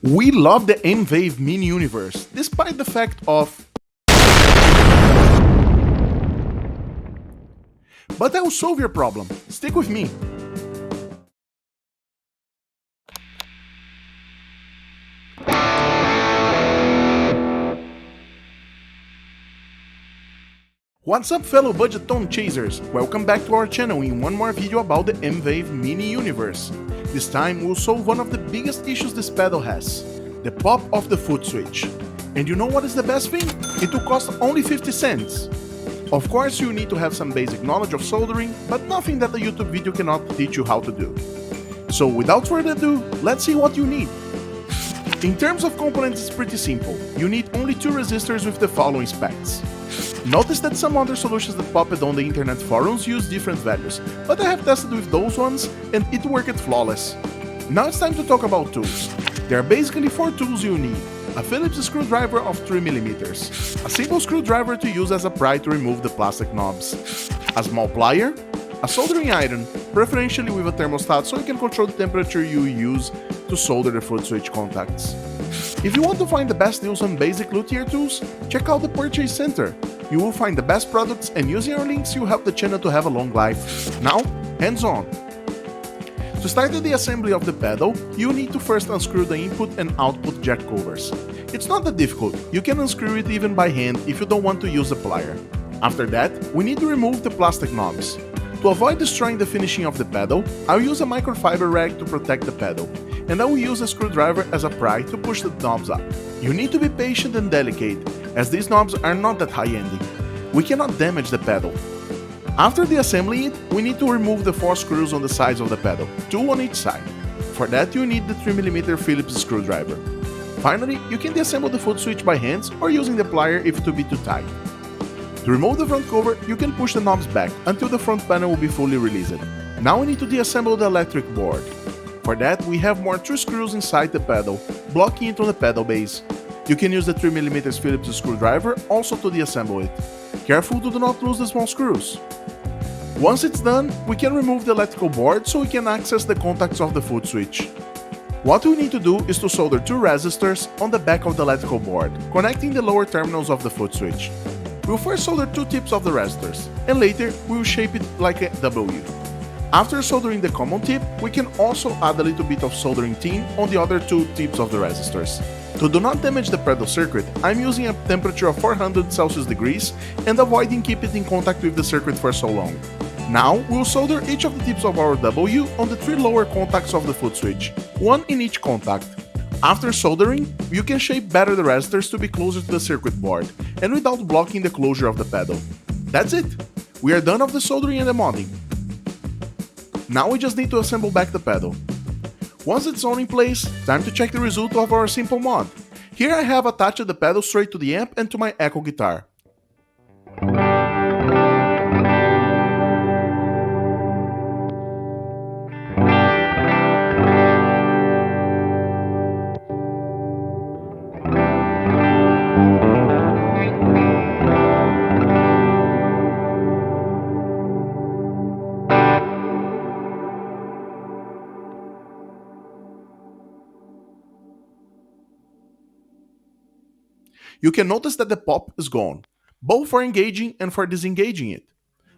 We love the M-VAVE Mini Universe, despite the fact of... But I will solve your problem. Stick with me. What's up, fellow budget tone chasers? Welcome back to our channel in one more video about the M-VAVE Mini Universe. This time we'll solve one of the biggest issues this pedal has, the pop of the Footswitch. And you know what is the best thing? It will cost only 50 cents. Of course you need to have some basic knowledge of soldering, but nothing that a YouTube video cannot teach you how to do. So without further ado, let's see what you need. In terms of components, it's pretty simple. You need only 2 resistors with the following specs. Notice that some other solutions that popped on the internet forums use different values, but I have tested with those ones and it worked flawless. Now it's time to talk about tools. There are basically 4 tools you need. A Phillips screwdriver of 3mm, a simple screwdriver to use as a pry to remove the plastic knobs, a small plier, a soldering iron, preferentially with a thermostat so you can control the temperature you use to solder the Footswitch contacts. If you want to find the best deals on basic luthier tools, check out the Purchase Center. You will find the best products, and using our links you help the channel to have a long life. Now, hands on! To start the assembly of the pedal, you need to first unscrew the input and output jack covers. It's not that difficult, you can unscrew it even by hand if you don't want to use a plier. After that, we need to remove the plastic knobs. To avoid destroying the finishing of the pedal, I'll use a microfiber rag to protect the pedal, and I will use a screwdriver as a pry to push the knobs up. You need to be patient and delicate, as these knobs are not that high-ending. We cannot damage the pedal. After deassembling it, we need to remove the 4 screws on the sides of the pedal, 2 on each side. For that you need the 3mm Phillips screwdriver. Finally, you can deassemble the Footswitch by hands or using the plier if it will be too tight. To remove the front cover, you can push the knobs back until the front panel will be fully released. Now we need to deassemble the electric board. For that, we have more 2 screws inside the pedal, blocking it on the pedal base. You can use the 3mm Phillips screwdriver also to deassemble it. Careful to do not lose the small screws. Once it's done, we can remove the electrical board so we can access the contacts of the Footswitch. What we need to do is to solder 2 resistors on the back of the electrical board, connecting the lower terminals of the Footswitch. We'll first solder 2 tips of the resistors, and later we will shape it like a W. After soldering the common tip, we can also add a little bit of soldering tin on the other 2 tips of the resistors. To do not damage the pedal circuit, I'm using a temperature of 400 Celsius degrees and avoiding keeping it in contact with the circuit for so long. Now, we'll solder each of the tips of our W on the 3 lower contacts of the Footswitch, 1 in each contact. After soldering, you can shape better the resistors to be closer to the circuit board, and without blocking the closure of the pedal. That's it! We are done of the soldering and the modding. Now we just need to assemble back the pedal. Once it's all in place, time to check the result of our simple mod. Here I have attached the pedal straight to the amp and to my echo guitar. You can notice that the pop is gone, both for engaging and for disengaging it.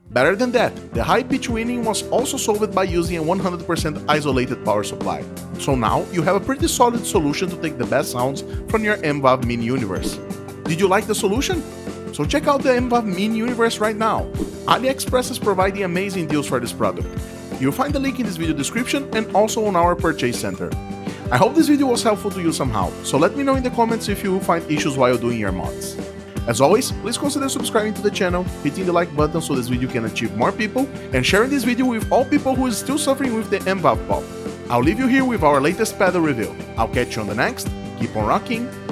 Better than that, the high pitch winning was also solved by using a 100% isolated power supply. So now you have a pretty solid solution to take the best sounds from your M-VAVE Mini Universe. Did you like the solution? So check out the M-VAVE Mini Universe right now. AliExpress is providing amazing deals for this product. You'll find the link in this video description and also on our Purchase Center. I hope this video was helpful to you somehow, so let me know in the comments if you find issues while doing your mods. As always, please consider subscribing to the channel, hitting the like button so this video can achieve more people, and sharing this video with all people who is still suffering with the M-VAVE pop. I'll leave you here with our latest pedal review. I'll catch you on the next. Keep on rocking!